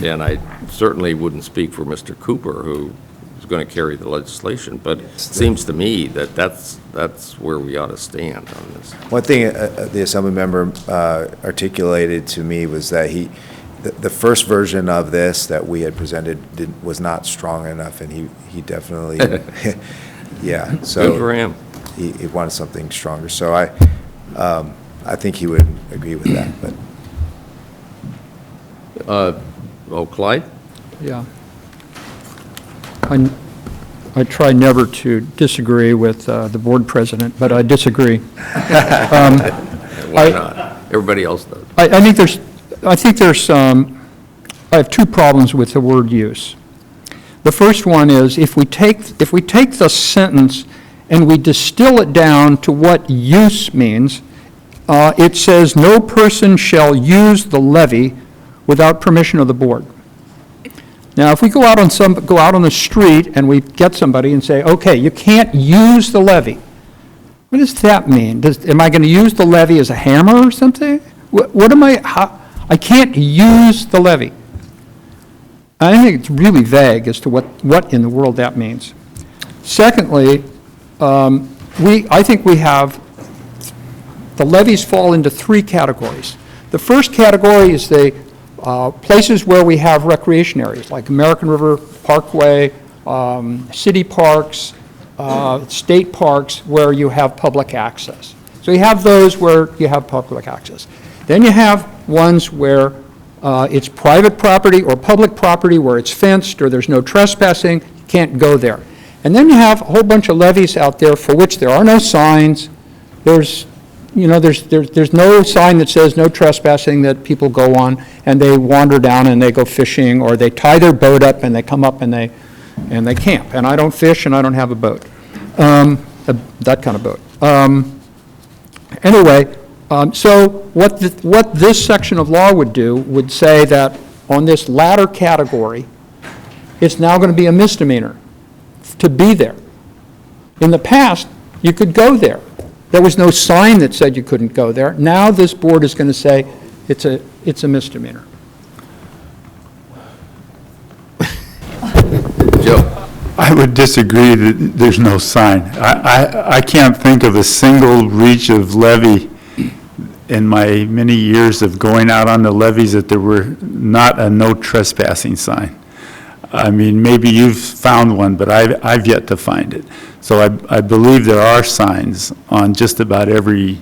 and I certainly wouldn't speak for Mr. Cooper, who is going to carry the legislation, but it seems to me that that's where we ought to stand on this. One thing the Assembly member articulated to me was that the first version of this that we had presented was not strong enough, and he definitely, yeah. So good for him. He wanted something stronger. So I think he would agree with that. But Clyde? Yeah. I try never to disagree with the board president, but I disagree. Why not? Everybody else does. I think there's I have two problems with the word use. The first one is if we take the sentence and we distill it down to what use means, it says no person shall use the levy without permission of the board. Now, if we go out on the street and we get somebody and say, okay, you can't use the levy, what does that mean? Am I going to use the levy as a hammer or something? I can't use the levy. I think it's really vague as to what in the world that means. Secondly, I think we have, the levies fall into three categories. The first category is the places where we have recreation areas, like American River Parkway, city parks, state parks, where you have public access. So you have those where you have public access. Then you have ones where it's private property or public property where it's fenced or there's no trespassing, you can't go there. And then you have a whole bunch of levies out there for which there are no signs. There's no sign that says no trespassing that people go on, and they wander down and they go fishing, or they tie their boat up and they come up and they camp. And I don't fish and I don't have a boat, that kind of boat. Anyway, so what this section of law would do would say that on this latter category, it's now going to be a misdemeanor to be there. In the past, you could go there. There was no sign that said you couldn't go there. Now this board is going to say it's a misdemeanor. Joe? I would disagree that there's no sign. I can't think of a single reach of levee in my many years of going out on the levees that there were not a no trespassing sign. I mean, maybe you've found one, but I've yet to find it. So I believe there are signs on just about every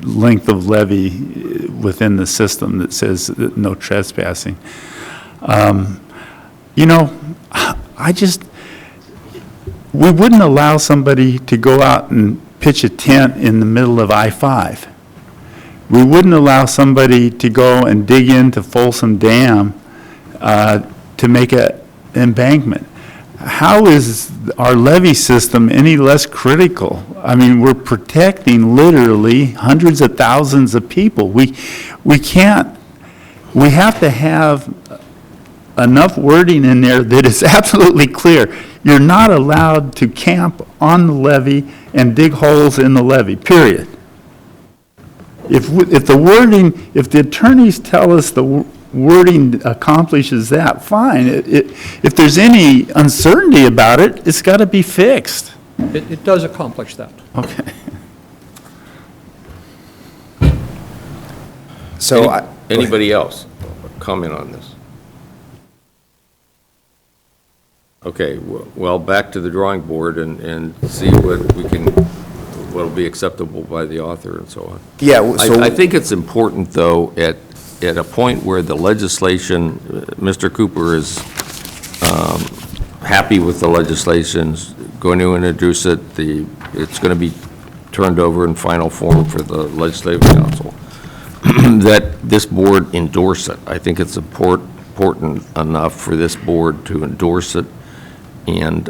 length of levee within the system that says that no trespassing. We wouldn't allow somebody to go out and pitch a tent in the middle of I-5. We wouldn't allow somebody to go and dig into Folsom Dam to make an embankment. How is our levee system any less critical? I mean, we're protecting literally hundreds of thousands of people. We have to have enough wording in there that is absolutely clear. You're not allowed to camp on the levee and dig holes in the levee, period. If the attorneys tell us the wording accomplishes that, fine. If there's any uncertainty about it, it's got to be fixed. It does accomplish that. Okay. so Anybody else comment on this? Okay, well, back to the drawing board and see what'll be acceptable by the author and so on. Yeah, so I think it's important, though, at a point where the legislation, Mr. Cooper is happy with the legislation's going to introduce it, it's going to be turned over in final form for the Legislative Council, that this board endorse it. I think it's important enough for this board to endorse it and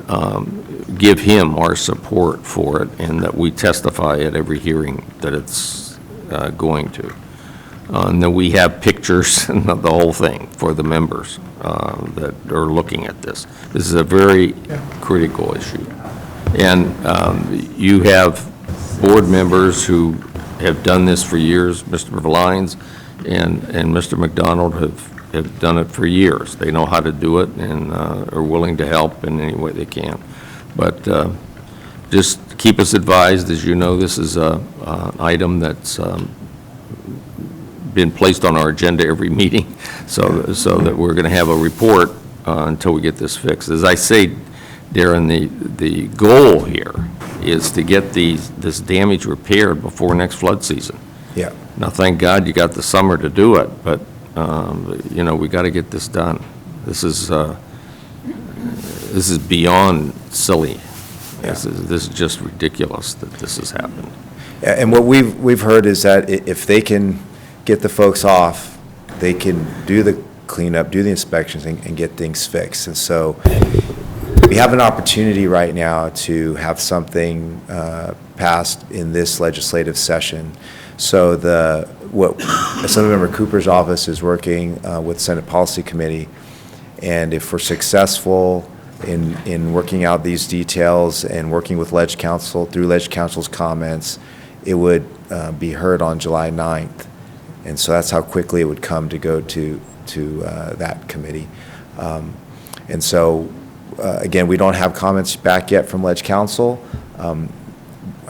give him our support for it, and that we testify at every hearing that it's going to. And then we have pictures and the whole thing for the members that are looking at this. This is a very critical issue. And you have board members who have done this for years. Mr. Valines and Mr. McDonald have have done it for years. They know how to do it and are willing to help in any way they can. But just keep us advised. As you know, this is an item that's been placed on our agenda every meeting, so that we're going to have a report until we get this fixed. As I say, Darren, the goal here is to get this damage repaired before next flood season. Yeah. Now, thank God you got the summer to do it, but, you know, we got to get this done. This is beyond silly. This is just ridiculous that this has happened. And what we've heard is that if they can get the folks off, they can do the cleanup, do the inspections, and get things fixed. And so we have an opportunity right now to have something passed in this legislative session. So Assemblymember Cooper's office is working with Senate Policy Committee, and if we're successful in working out these details and working with Ledge Council through Ledge Council's comments, it would be heard on July 9th. And so that's how quickly it would come to go to that committee. And so, again, we don't have comments back yet from Ledge Council. I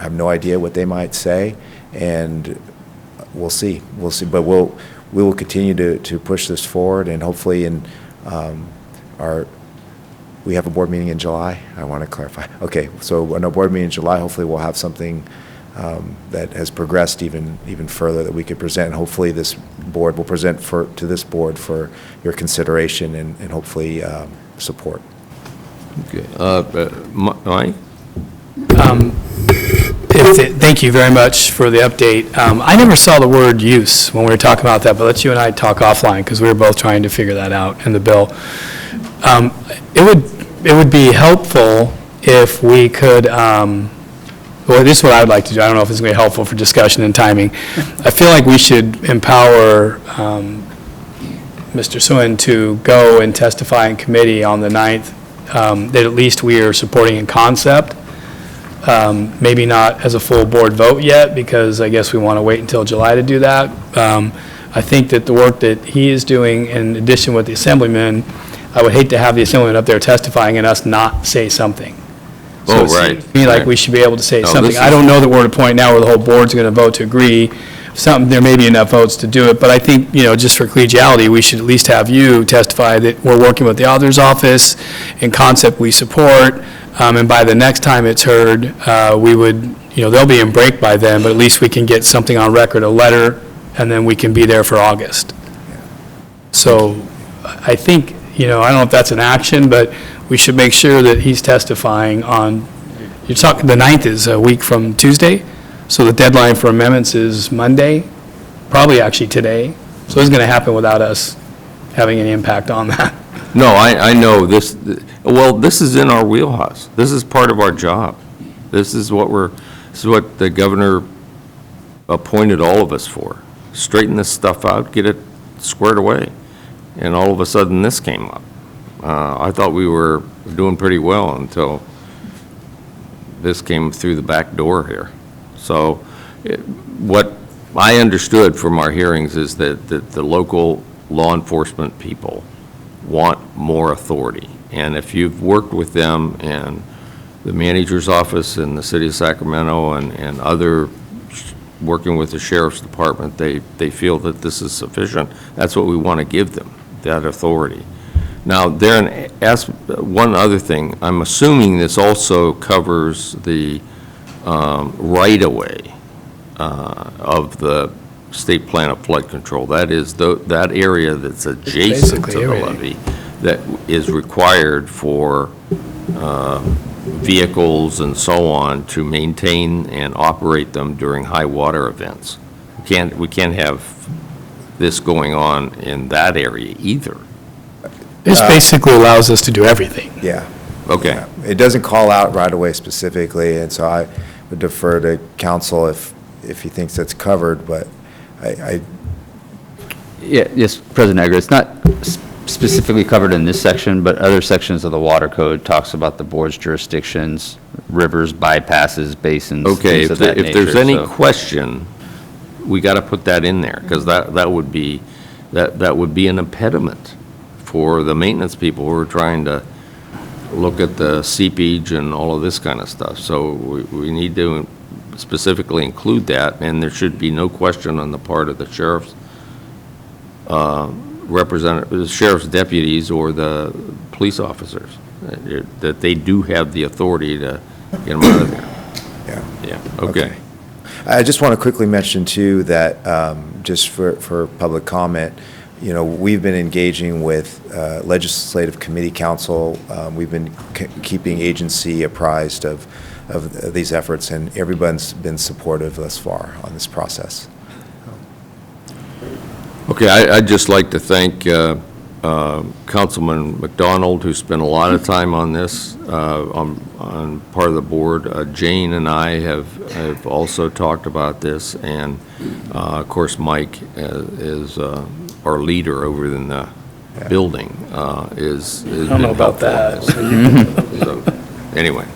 have no idea what they might say, and we'll see. We'll see, but we will continue to push this forward, and hopefully we have a board meeting in July. I want to clarify. Okay, so on our board meeting in July, hopefully we'll have something that has progressed even further that we could present. And hopefully this board will present to this board for your consideration and hopefully support. Okay. Mike? Thank you very much for the update. I never saw the word use when we were talking about that, but let's you and I talk offline because we were both trying to figure that out in the bill. It would be helpful if we could, well, this is what I would like to do. I don't know if it's going to be helpful for discussion and timing. I feel like we should empower Mr. Suen to go and testify in committee on the 9th, that at least we are supporting in concept. Maybe not as a full board vote yet, because I guess we want to wait until July to do that. I think that the work that he is doing, in addition with the assemblyman, I would hate to have the assemblyman up there testifying and us not say something. So it seems to me like we should be able to say something. I don't know that we're at a point now where the whole board's going to vote to agree. There may be enough votes to do it, but I think, just for collegiality, we should at least have you testify that we're working with the auditor's office, in concept we support, and by the next time it's heard, we would, they'll be in break by then, but at least we can get something on record, a letter, and then we can be there for August. So I think, I don't know if that's an action, but we should make sure that he's testifying on, you're talking, the 9th is a week from Tuesday, so the deadline for amendments is Monday, probably actually today. So it's going to happen without us having any impact on that. No, I know this, well, this is in our wheelhouse. This is part of our job. This is what the governor appointed all of us for. Straighten this stuff out, get it squared away. And all of a sudden, this came up. I thought we were doing pretty well until this came through the back door here. So what I understood from our hearings is that the local law enforcement people want more authority. And if you've worked with them and the manager's office in the city of Sacramento and other, working with the sheriff's department, they feel that this is sufficient. That's what we want to give them, that authority. Now, Darren, ask one other thing. I'm assuming this also covers the right-of-way of the state plan of flood control. That is that area that's adjacent to the levee that is required for vehicles and so on to maintain and operate them during high water events. We can't have this going on in that area either. This basically allows us to do everything. Yeah. Okay. Yeah. It doesn't call out right away specifically, and so I would defer to council if he thinks that's covered, but Yes, President Aguirre, it's not specifically covered in this section, but other sections of the water code talks about the board's jurisdictions, rivers, bypasses, basins, Okay, things of that nature. if there's any so- question, we got to put that in there, because that would be that would be an impediment for the maintenance people who are trying to look at the seepage and all of this kind of stuff. So we need to specifically include that, and there should be no question on the part of the sheriff's the sheriff's deputies or the police officers, that they do have the authority to get them out of there. Yeah. Yeah, okay. I just want to quickly mention, too, that just for public comment, you know, we've been engaging with Legislative Committee Council. We've been keeping agency apprised of these efforts, and everyone's been supportive thus far on this process. Okay, I'd just like to thank Councilman McDonald, who spent a lot of time on this, on part of the board. Jane and I have also talked about this, and of course, Mike is our leader over in the building, is. I don't know about that. So, anyway.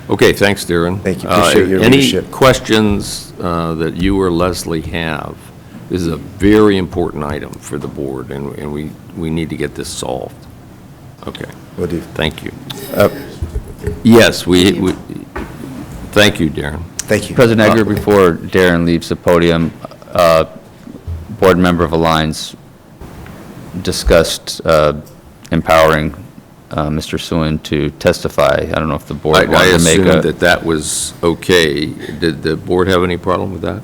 Okay, thanks, Darren. Thank you. Appreciate your leadership. Any questions that you or Leslie have? This is a very important item for the board, and we need to get this solved. Okay. Will do. Thank you. Yes, we thank you, Darren. Thank you. President Egger, before Darren leaves the podium, board member of Alliance discussed empowering Mr. Suen to testify. I don't know if the board I wanted to make assumed a... that was okay. Did the board have any problem with that?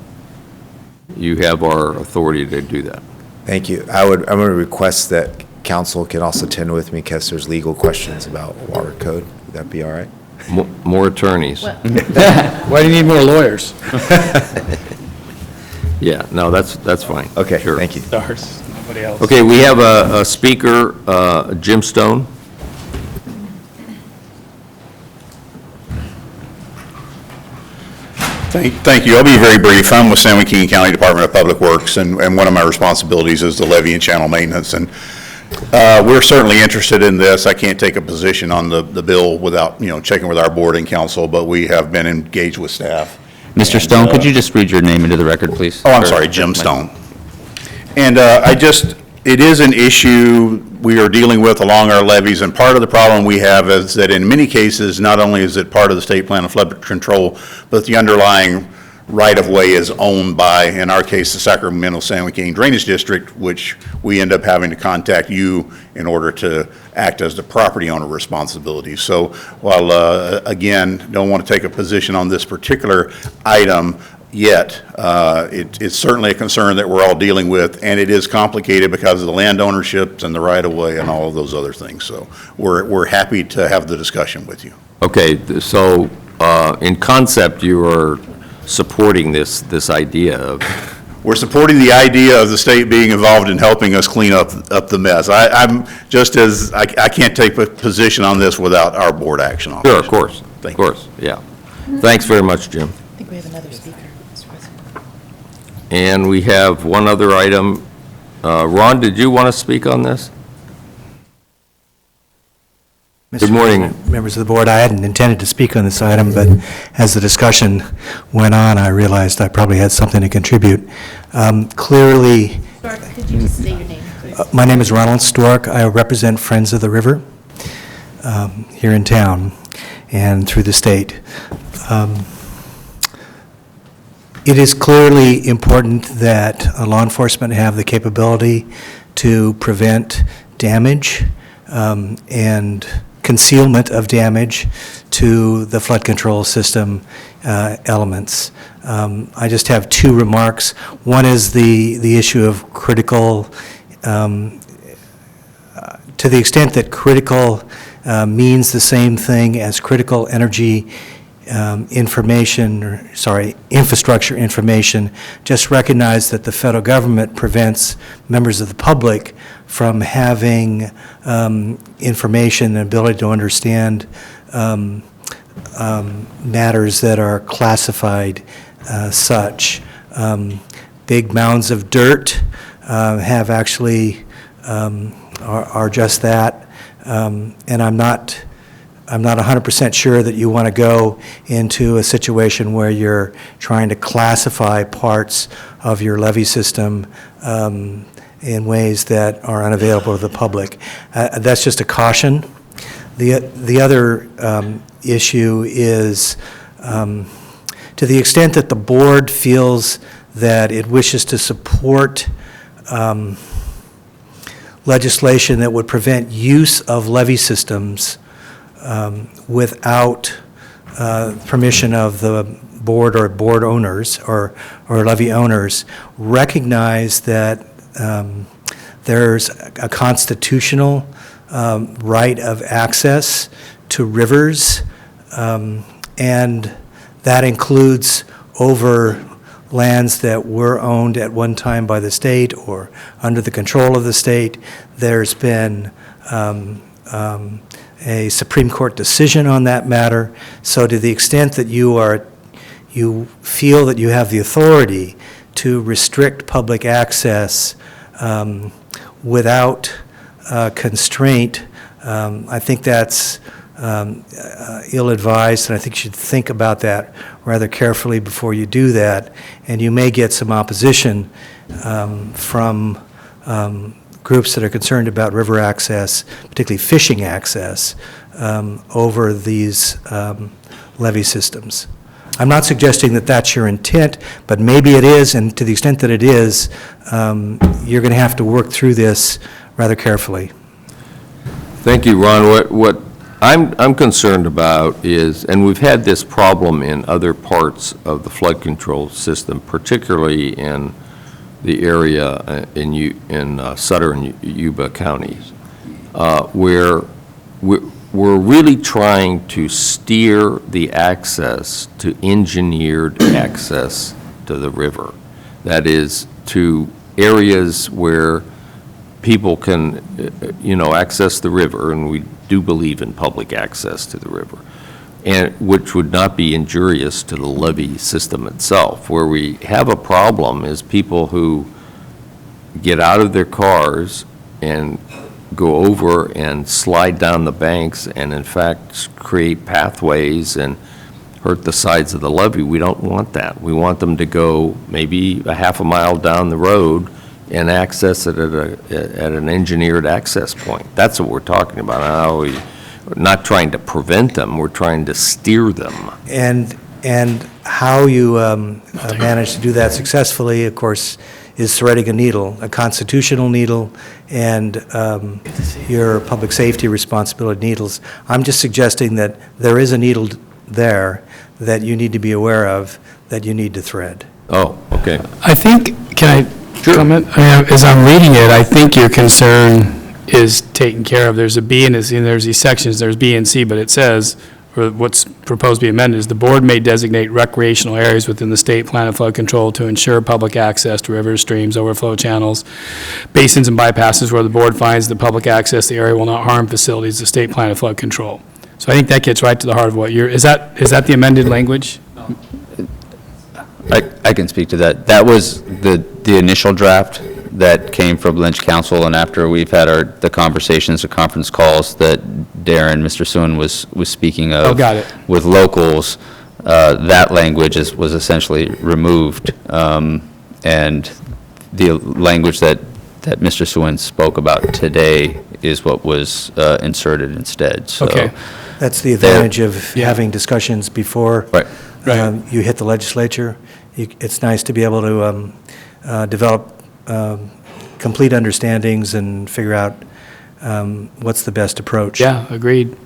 You have our authority to do that. Thank you. I'm going to request that council can also attend with me in case there's legal questions about water code. Would that be all right? More attorneys. Why do you need more lawyers? Yeah, no, that's fine. Okay, Sure. thank you. Stars, nobody else. Okay, we have a speaker, Jim Stone. Thank you. I'll be very brief. I'm with San Joaquin County Department of Public Works, and one of my responsibilities is the levee and channel maintenance. And we're certainly interested in this. I can't take a position on the bill without, checking with our board and council, but we have been engaged with staff. Mr. And, Stone, could you just read your name into the record, please? Oh, I'm sorry, Jim Stone. And it is an issue we are dealing with along our levees, and part of the problem we have is that in many cases, not only is it part of the state plan of flood control, but the underlying right-of-way is owned by, in our case, the Sacramento San Joaquin Drainage District, which we end up having to contact you in order to act as the property owner responsibility. So while, again, don't want to take a position on this particular item yet, it's certainly a concern that we're all dealing with, and it is complicated because of the land ownerships and the right-of-way and all of those other things. So we're happy to have the discussion with you. Okay, so in concept, you are supporting this idea of... We're supporting the idea of the state being involved in helping us clean up the mess. I'm just as, I can't take a position on this without our board action on it. Sure, of course, Thank of course, yeah. Thanks very much, Jim. I think we have another speaker, Mr. President. And we have one other item. Ron, did you want to speak on this? Good morning. Members of the board, I hadn't intended to speak on this item, but as the discussion went on, I realized I probably had something to contribute. Clearly, Stork, could you just state your name, please? my name is Ronald Stork. I represent Friends of the River here in town and through the state. It is clearly important that law enforcement have the capability to prevent damage and concealment of damage to the flood control system elements. I just have two remarks. One is the issue of critical, to the extent that critical means the same thing as critical energy infrastructure information, just recognize that the federal government prevents members of the public from having information and ability to understand matters that are classified such. Big mounds of dirt have actually, are just that, and I'm not I'm not 100% sure that you want to go into a situation where you're trying to classify parts of your levee system in ways that are unavailable to the public. That's just a caution. The other issue is, to the extent that the board feels that it wishes to support legislation that would prevent use of levee systems without permission of the board or board owners or levee owners, recognize that there's a constitutional right of access to rivers, and that includes over lands that were owned at one time by the state or under the control of the state. There's been a Supreme Court decision on that matter. So to the extent that you feel that you have the authority to restrict public access without constraint, I think that's ill-advised, and I think you should think about that rather carefully before you do that. And you may get some opposition from groups that are concerned about river access, particularly fishing access, over these levee systems. I'm not suggesting that that's your intent, but maybe it is, and to the extent that it is, you're going to have to work through this rather carefully. Thank you, Ron. What I'm concerned about is, and we've had this problem in other parts of the flood control system, particularly in the area in Sutter and Yuba counties, where we're really trying to steer the access to engineered access to the river. That is, to areas where people can, access the river, and we do believe in public access to the river, and which would not be injurious to the levee system itself. Where we have a problem is people who get out of their cars and go over and slide down the banks and in fact create pathways and hurt the sides of the levee. We don't want that. We want them to go maybe a half a mile down the road and access it at an engineered access point. That's what we're talking about. We're not trying to prevent them, we're trying to steer them. And how you manage to do that successfully, of course, is threading a needle, a constitutional needle, and your public safety responsibility needles. I'm just suggesting that there is a needle there that you need to be aware of, that you need to thread. Oh, okay. I think, can I comment? As I'm reading it, I think your concern is taken care of. There's a B and there's these sections, there's B and C, but it says, or what's proposed to be amended is, the board may designate recreational areas within the state plan of flood control to ensure public access to rivers, streams, overflow channels, basins, and bypasses where the board finds that public access to the area will not harm facilities of state plan of flood control. So I think that gets right to the heart of what is that the amended language? I can speak to that. That was the initial draft that came from Lynch Council, and after we've had the conversations, the conference calls that Darren, Mr. Suen was speaking of. Oh, got it. With locals, that language was essentially removed, and the language that Mr. Suen spoke about today is what was inserted instead. So Okay. That's the advantage of having discussions before Right. you hit the legislature. It's nice to be able to develop complete understandings and figure out what's the best approach. Yeah, agreed.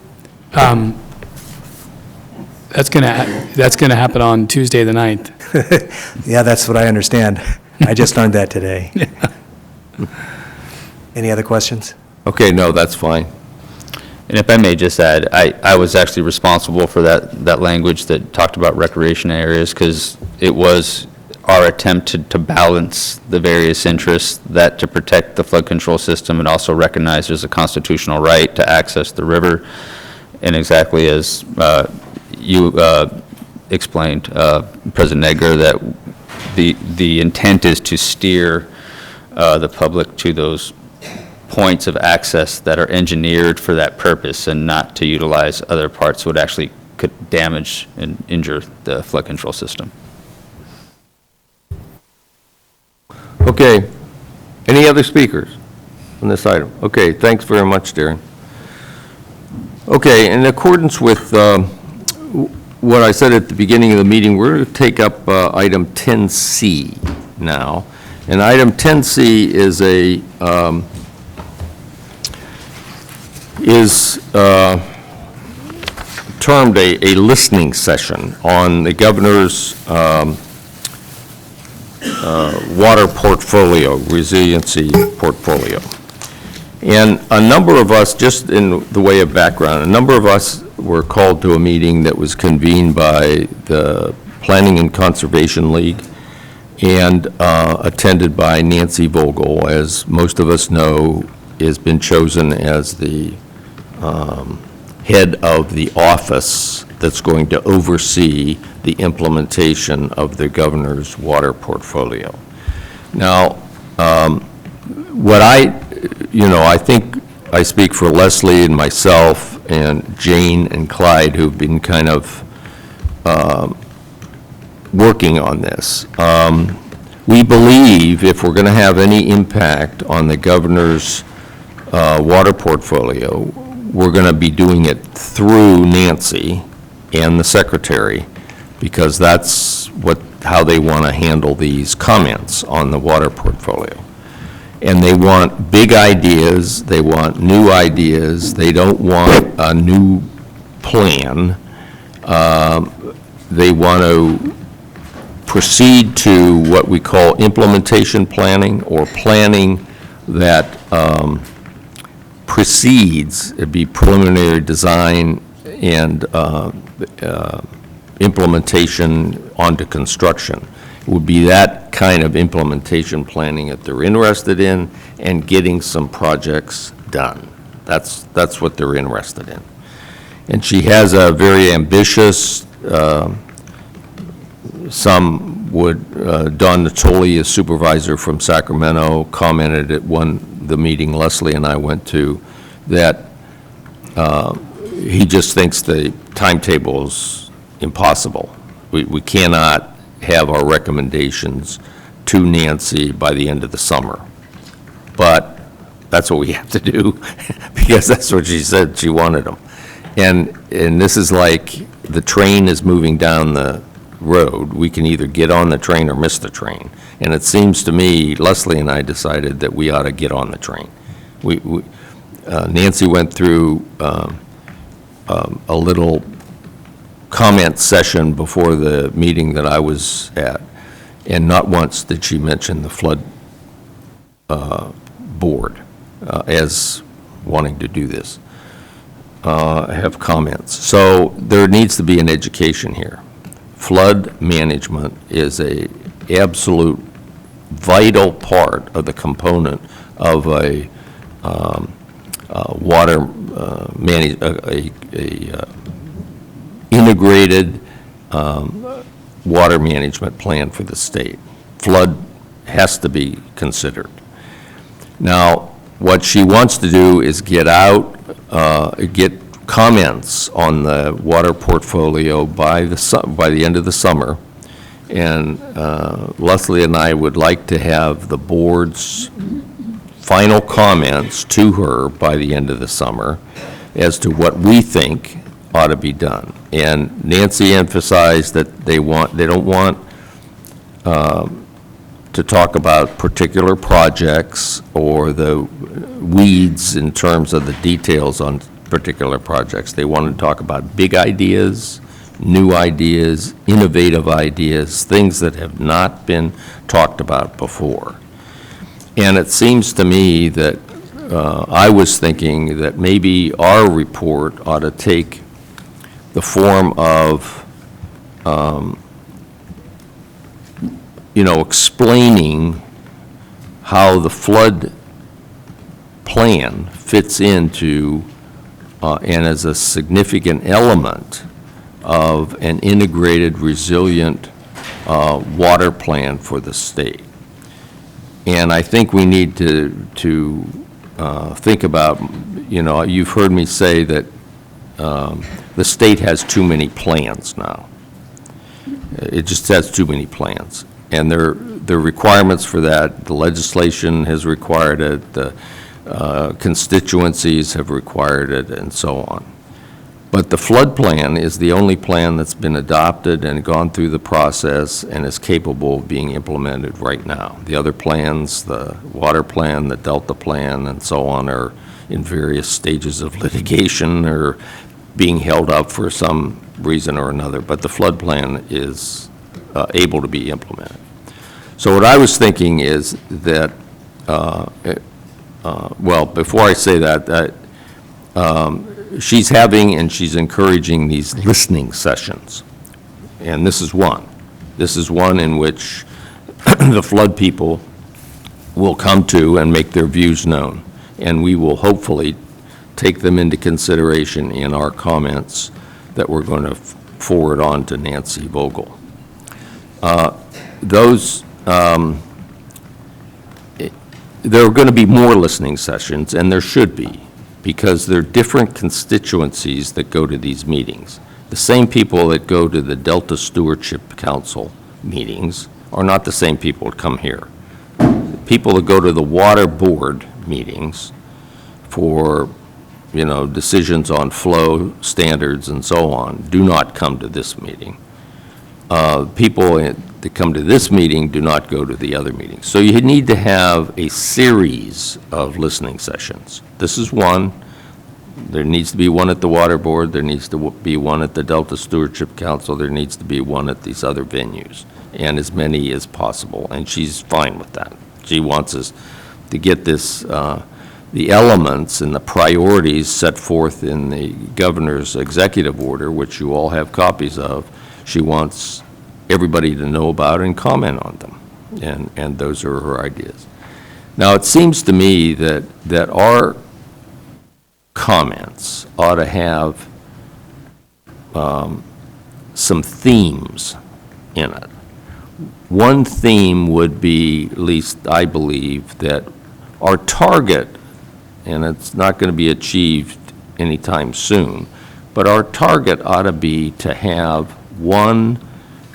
That's gonna happen on Tuesday, the 9th. Yeah, that's what I understand. I just learned that today. Any other questions? Okay, no, that's fine. And if I may just add, I was actually responsible for that language that talked about recreation areas, because it was our attempt to balance the various interests, that to protect the flood control system and also recognize there's a constitutional right to access the river. And exactly as you explained, President Edgar, that the intent is to steer the public to those points of access that are engineered for that purpose and not to utilize other parts would actually could damage and injure the flood control system. Okay. Any other speakers on this item? Okay, thanks very much, Darren. Okay, in accordance with what I said at the beginning of the meeting, we're going to take up item 10C now. And item 10C is termed a listening session on the governor's water portfolio, resiliency portfolio. And a number of us, just in the way of background, a number of us were called to a meeting that was convened by the Planning and Conservation League and attended by Nancy Vogel, as most of us know, has been chosen as the head of the office that's going to oversee the implementation of the governor's water portfolio. Now, I think I speak for Leslie and myself and Jane and Clyde, who've been kind of working on this. We believe if we're going to have any impact on the governor's water portfolio, we're going to be doing it through Nancy and the secretary, because that's how they want to handle these comments on the water portfolio. And they want big ideas, they want new ideas, they don't want a new plan. They want to proceed to what we call implementation planning, or planning that precedes, it'd be preliminary design and implementation onto construction. It would be that kind of implementation planning that they're interested in, and getting some projects done. That's what they're interested in. And she has a very ambitious, Don Natoli, a supervisor from Sacramento, commented at the meeting Leslie and I went to, that he just thinks the timetable is impossible. We cannot have our recommendations to Nancy by the end of the summer. But that's what we have to do, because that's what she said she wanted them. And this is like the train is moving down the road. We can either get on the train or miss the train. And it seems to me, Leslie and I decided that we ought to get on the train. Nancy went through a little comment session before the meeting that I was at, and not once did she mention the flood board as wanting to do this, have comments. So there needs to be an education here. Flood management is a absolute vital part of the component of a water integrated water management plan for the state. Flood has to be considered. Now, what she wants to do is get comments on the water portfolio by the end of the summer. And Leslie and I would like to have the board's final comments to her by the end of the summer as to what we think ought to be done. And Nancy emphasized that they don't want to talk about particular projects or the weeds in terms of the details on particular projects. They want to talk about big ideas, new ideas, innovative ideas, things that have not been talked about before. And it seems to me that I was thinking that maybe our report ought to take the form of, explaining how the flood plan fits into and as a significant element of an integrated, resilient water plan for the state. And I think we need to think about, you've heard me say that the state has too many plans now. It just has too many plans. And there are requirements for that. The legislation has required it, the constituencies have required it, and so on. But the flood plan is the only plan that's been adopted and gone through the process and is capable of being implemented right now. The other plans, the water plan, the Delta plan, and so on, are in various stages of litigation or being held up for some reason or another. But the flood plan is able to be implemented. So what I was thinking is that, well, before I say that, she's having and she's encouraging these listening sessions. And this is one. This is one in which the flood people will come to and make their views known. And we will hopefully take them into consideration in our comments that we're going to forward on to Nancy Vogel. There are going to be more listening sessions, and there should be, because there are different constituencies that go to these meetings. The same people that go to the Delta Stewardship Council meetings are not the same people that come here. People that go to the Water Board meetings for, decisions on flow standards and so on do not come to this meeting. People that come to this meeting do not go to the other meetings. So you need to have a series of listening sessions. This is one. There needs to be one at the Water Board. There needs to be one at the Delta Stewardship Council. There needs to be one at these other venues, and as many as possible. And she's fine with that. She wants us to get this, the elements and the priorities set forth in the governor's executive order, which you all have copies of. She wants everybody to know about and comment on them, and those are her ideas. Now, it seems to me that our comments ought to have some themes in it. One theme would be, at least I believe, that our target, and it's not going to be achieved anytime soon, but our target ought to be to have one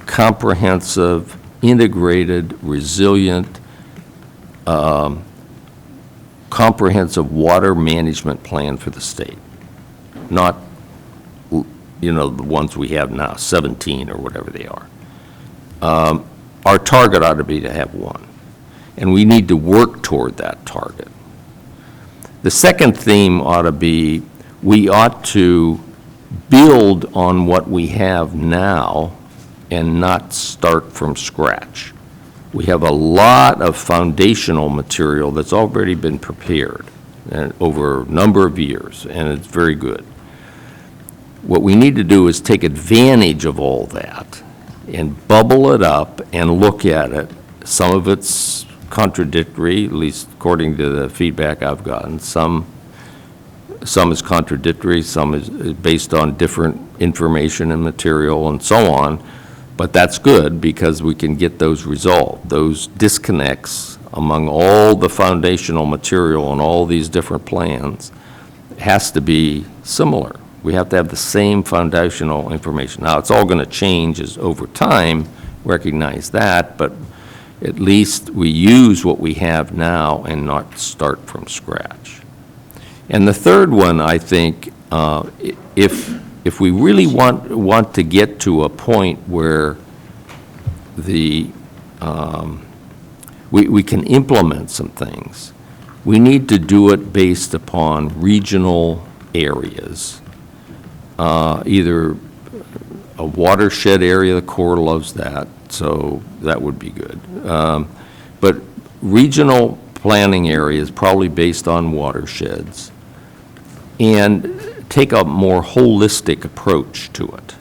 comprehensive, integrated, resilient, comprehensive water management plan for the state. Not, the ones we have now, 17 or whatever they are. Our target ought to be to have one, and we need to work toward that target. The second theme ought to be, we ought to build on what we have now and not start from scratch. We have a lot of foundational material that's already been prepared over a number of years, and it's very good. What we need to do is take advantage of all that and bubble it up and look at it. Some of it's contradictory, at least according to the feedback I've gotten. Some is contradictory, some is based on different information and material and so on. But that's good because we can get those resolved. Those disconnects among all the foundational material and all these different plans has to be similar. We have to have the same foundational information. Now, it's all going to change as over time, recognize that, but at least we use what we have now and not start from scratch. And the third one, I think, if we really want to get to a point where we can implement some things, we need to do it based upon regional areas. Either a watershed area, the Corps loves that, so that would be good. But regional planning areas, probably based on watersheds, and take a more holistic approach to it.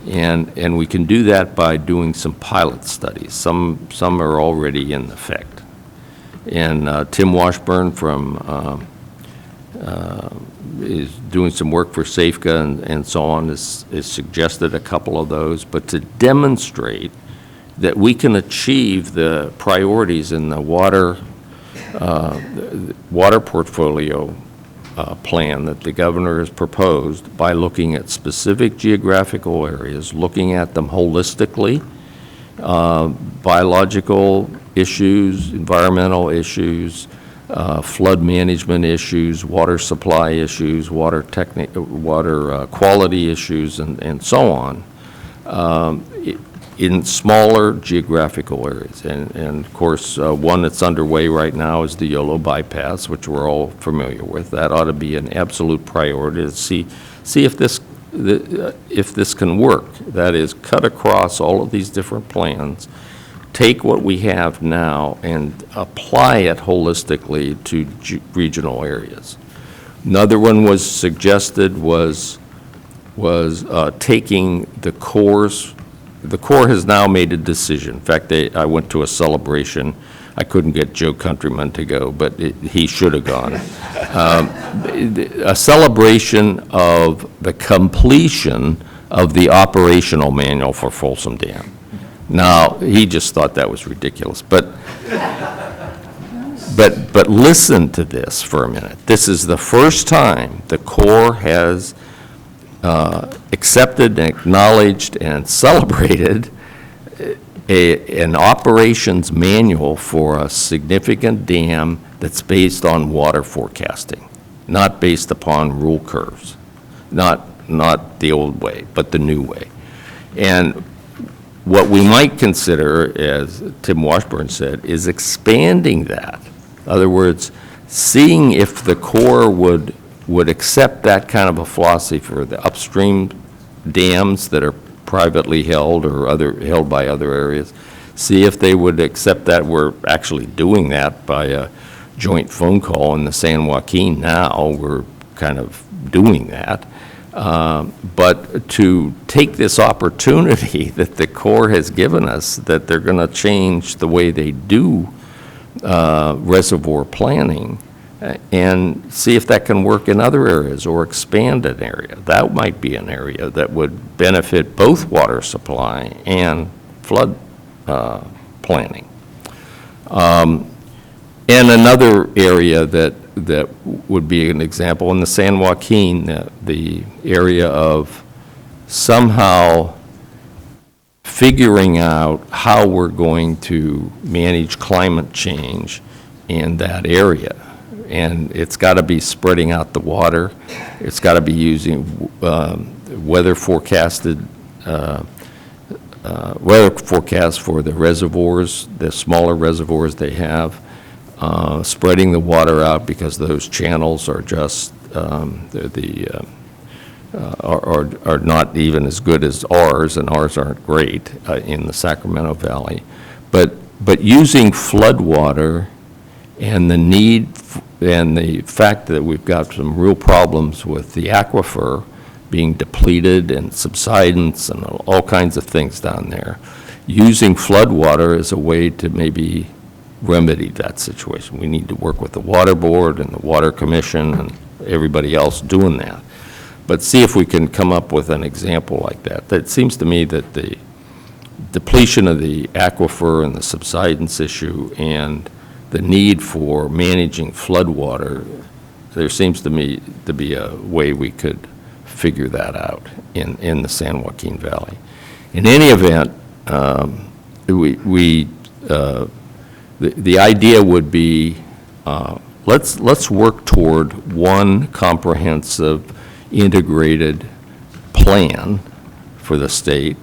And we can do that by doing some pilot studies. Some are already in effect. And Tim Washburn from is doing some work for SAFCA and so on, has suggested a couple of those. But to demonstrate that we can achieve the priorities in the water water portfolio plan that the governor has proposed by looking at specific geographical areas, looking at them holistically, biological issues, environmental issues, flood management issues, water supply issues, water quality issues, and so on, in smaller geographical areas. And of course, one that's underway right now is the YOLO bypass, which we're all familiar with. That ought to be an absolute priority to see if this can work. That is, cut across all of these different plans, take what we have now and apply it holistically to regional areas. Another one was suggested was taking the Corps. The Corps has now made a decision. In fact, I went to a celebration. I couldn't get Joe Countryman to go, but he should have gone. A celebration of the completion of the operational manual for Folsom Dam. Now, he just thought that was ridiculous, but listen to this for a minute. This is the first time the Corps has accepted and acknowledged and celebrated an operations manual for a significant dam that's based on water forecasting, not based upon rule curves, not the old way, but the new way. And what we might consider, as Tim Washburn said, is expanding that. In other words, seeing if the Corps would accept that kind of a philosophy for the upstream dams that are privately held or held by other areas, see if they would accept that. We're actually doing that by a joint phone call in the San Joaquin now. We're kind of doing that. But to take this opportunity that the Corps has given us, that they're going to change the way they do reservoir planning, and see if that can work in other areas or expand an area. That might be an area that would benefit both water supply and flood planning. And another area that would be an example, in the San Joaquin, the area of somehow figuring out how we're going to manage climate change in that area. And it's got to be spreading out the water. It's got to be using weather forecasts for the reservoirs, the smaller reservoirs they have, spreading the water out because those channels are just are not even as good as ours, and ours aren't great in the Sacramento Valley. But using flood water and the need and the fact that we've got some real problems with the aquifer being depleted and subsidence and all kinds of things down there, using flood water as a way to maybe remedy that situation. We need to work with the Water Board and the Water Commission and everybody else doing that. But see if we can come up with an example like that. It seems to me that the depletion of the aquifer and the subsidence issue and the need for managing floodwater, there seems to me to be a way we could figure that out in the San Joaquin Valley. In any event, the idea would be let's work toward one comprehensive, integrated plan for the state.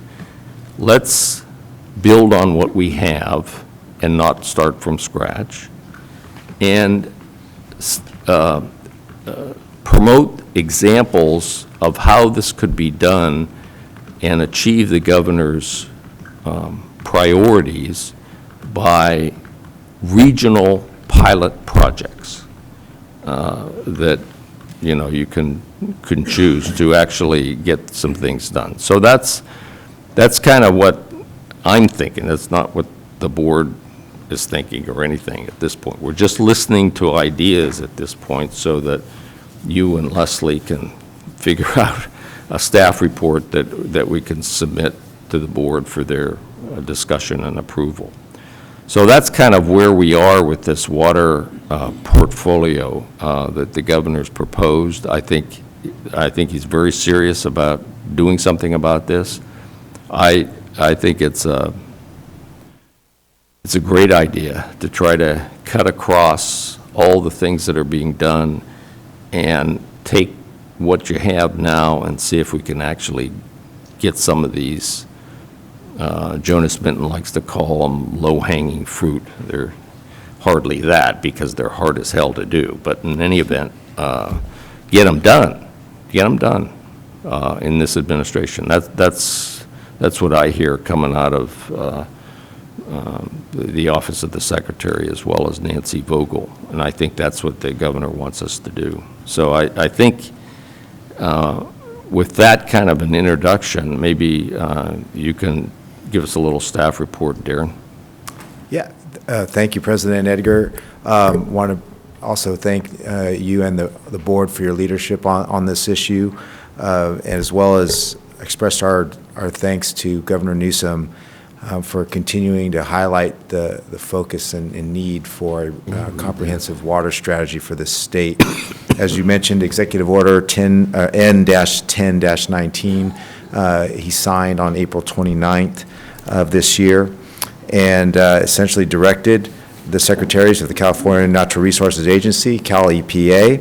Let's build on what we have and not start from scratch, and promote examples of how this could be done and achieve the governor's priorities by regional pilot projects that, you know, you can choose to actually get some things done. So that's kind of what I'm thinking. That's not what the board is thinking or anything at this point. We're just listening to ideas at this point so that you and Leslie can figure out a staff report that we can submit to the board for their discussion and approval. So that's kind of where we are with this water portfolio that the governor's proposed. I think he's very serious about doing something about this. I think it's a great idea to try to cut across all the things that are being done and take what you have now and see if we can actually get some of these, Jonas Minton likes to call them low-hanging fruit. They're hardly that because they're hard as hell to do. But in any event, get them done. Get them done in this administration. That's what I hear coming out of the office of the secretary as well as Nancy Vogel. And I think that's what the governor wants us to do. So I think with that kind of an introduction, maybe you can give us a little staff report, Darren. Yeah, thank you, President Edgar. Want to also thank you and the board for your leadership on this issue, as well as express our thanks to Governor Newsom for continuing to highlight the focus and need for a comprehensive water strategy for the state. As you mentioned, Executive Order N-10-19, he signed on April 29th of this year, and essentially directed the secretaries of the California Natural Resources Agency, Cal EPA,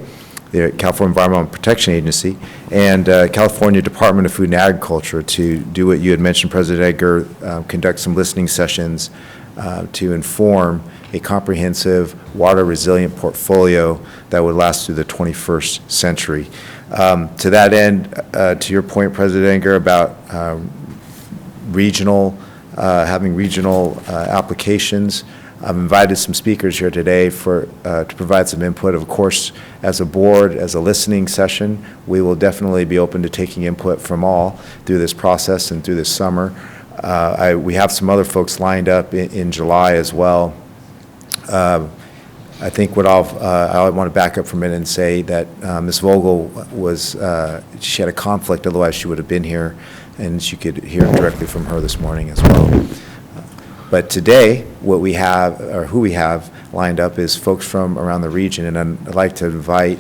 the California Environmental Protection Agency, and California Department of Food and Agriculture to do what you had mentioned, President Edgar, conduct some listening sessions to inform a comprehensive water resilient portfolio that would last through the 21st century. To that end, to your point, President Edgar, about having regional applications, I've invited some speakers here today to provide some input. Of course, as a board, as a listening session, we will definitely be open to taking input from all through this process and through this summer. We have some other folks lined up in July as well. I think what I want to back up for a minute and say that Ms. Vogel she had a conflict, otherwise she would have been here, and you could hear directly from her this morning as well. But today, what we have, or who we have lined up, is folks from around the region, and I'd like to invite,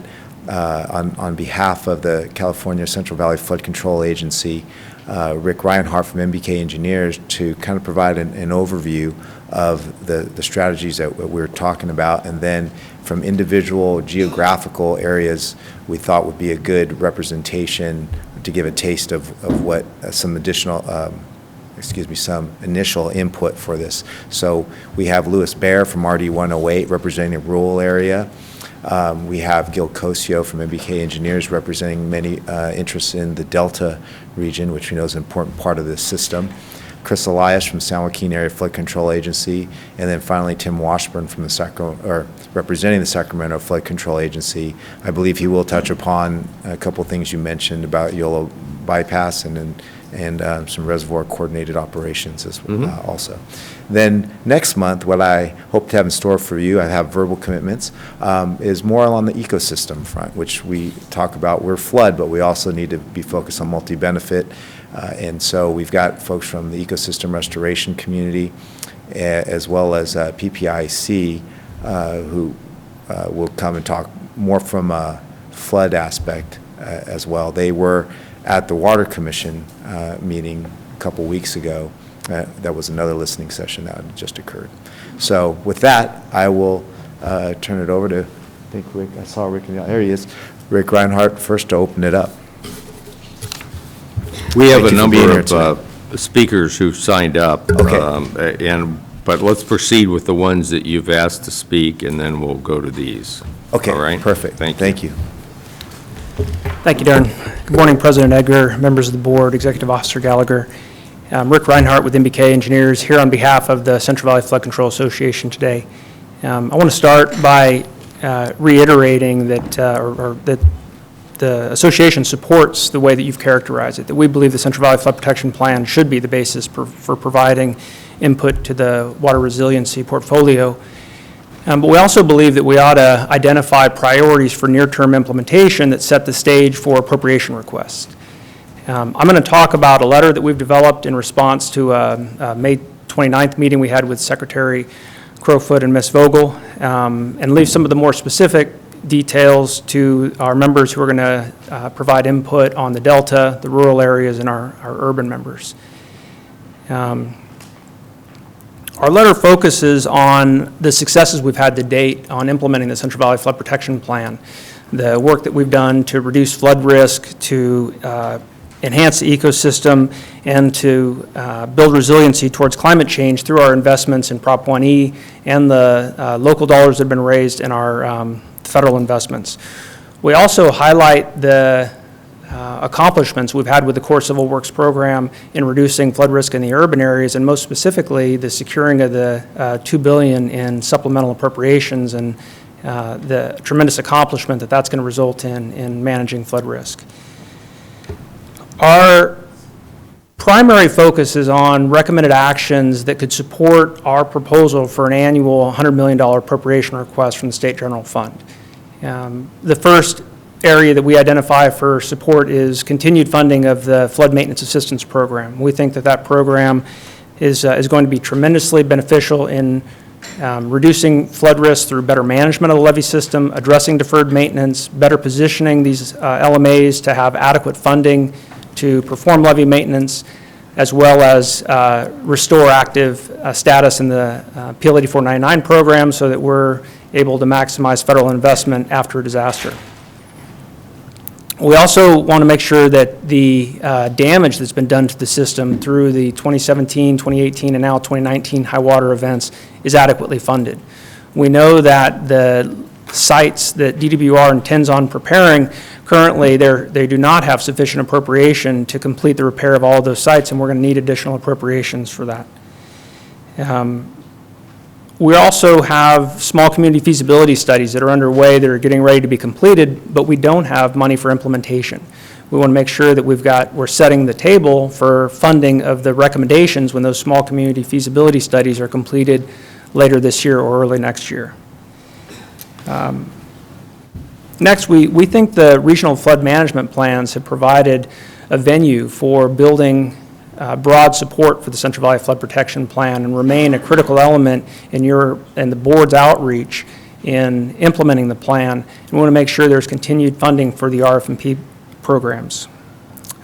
on behalf of the California Central Valley Flood Control Agency, Rick Reinhardt from MBK Engineers, to kind of provide an overview of the strategies that we're talking about, and then from individual geographical areas we thought would be a good representation to give a taste of what some initial input for this. So we have Louis Baer from RD 108 representing the rural area. We have Gil Cosio from MBK Engineers representing many interests in the Delta region, which we know is an important part of this system. Chris Elias from San Joaquin Area Flood Control Agency, and then finally Tim Washburn from representing the Sacramento Flood Control Agency. I believe he will touch upon a couple things you mentioned about Yolo bypass and some reservoir coordinated operations as also. Then next month, what I hope to have in store for you, I have verbal commitments, is more on the ecosystem front, which we talk about. We're flood, but we also need to be focused on multi-benefit. And so we've got folks from the ecosystem restoration community, as well as PPIC, who will come and talk more from a flood aspect as well. They were at the Water Commission meeting a couple weeks ago. That was another listening session that had just occurred. So with that, I will turn it over to, I think Rick, I saw Rick, there he is, Rick Reinhardt first to open it up. We have Thank a you for being number here of tonight. speakers who've signed up. Okay. But let's proceed with the ones that you've asked to speak, and then we'll go to these. Okay, All right? perfect. Thank you. Thank you, Darren. Good morning, President Edgar, members of the board, Executive Officer Gallagher. I'm Rick Reinhardt with MBK Engineers, here on behalf of the Central Valley Flood Control Association today. I want to start by reiterating that, that the association supports the way that you've characterized it, that we believe the Central Valley Flood Protection Plan should be the basis for providing input to the water resiliency portfolio. But we also believe that we ought to identify priorities for near-term implementation that set the stage for appropriation requests. I'm going to talk about a letter that we've developed in response to a May 29th meeting we had with Secretary Crowfoot and Ms. Vogel, and leave some of the more specific details to our members who are going to provide input on the Delta, the rural areas, and our urban members. Our letter focuses on the successes we've had to date on implementing the Central Valley Flood Protection Plan, the work that we've done to reduce flood risk, to enhance the ecosystem, and to build resiliency towards climate change through our investments in Prop 1E and the local dollars that have been raised in our federal investments. We also highlight the accomplishments we've had with the Core Civil Works program in reducing flood risk in the urban areas, and most specifically, the securing of the $2 billion in supplemental appropriations and the tremendous accomplishment that that's going to result in managing flood risk. Our primary focus is on recommended actions that could support our proposal for an annual $100 million appropriation request from the State General Fund. The first area that we identify for support is continued funding of the Flood Maintenance Assistance Program. We think that that program is going to be tremendously beneficial in reducing flood risk through better management of the levee system, addressing deferred maintenance, better positioning these LMAs to have adequate funding to perform levee maintenance, as well as restore active status in the PL 8499 program so that we're able to maximize federal investment after a disaster. We also want to make sure that the damage that's been done to the system through the 2017, 2018, and now 2019 high water events is adequately funded. We know that the sites that DWR intends on preparing, currently they do not have sufficient appropriation to complete the repair of all of those sites, and we're going to need additional appropriations for that. We also have small community feasibility studies that are underway that are getting ready to be completed, but we don't have money for implementation. We want to make sure that we're setting the table for funding of the recommendations when those small community feasibility studies are completed later this year or early next year. Next, we think the regional flood management plans have provided a venue for building broad support for the Central Valley Flood Protection Plan and remain a critical element in the board's outreach in implementing the plan. And we want to make sure there's continued funding for the RF&P programs.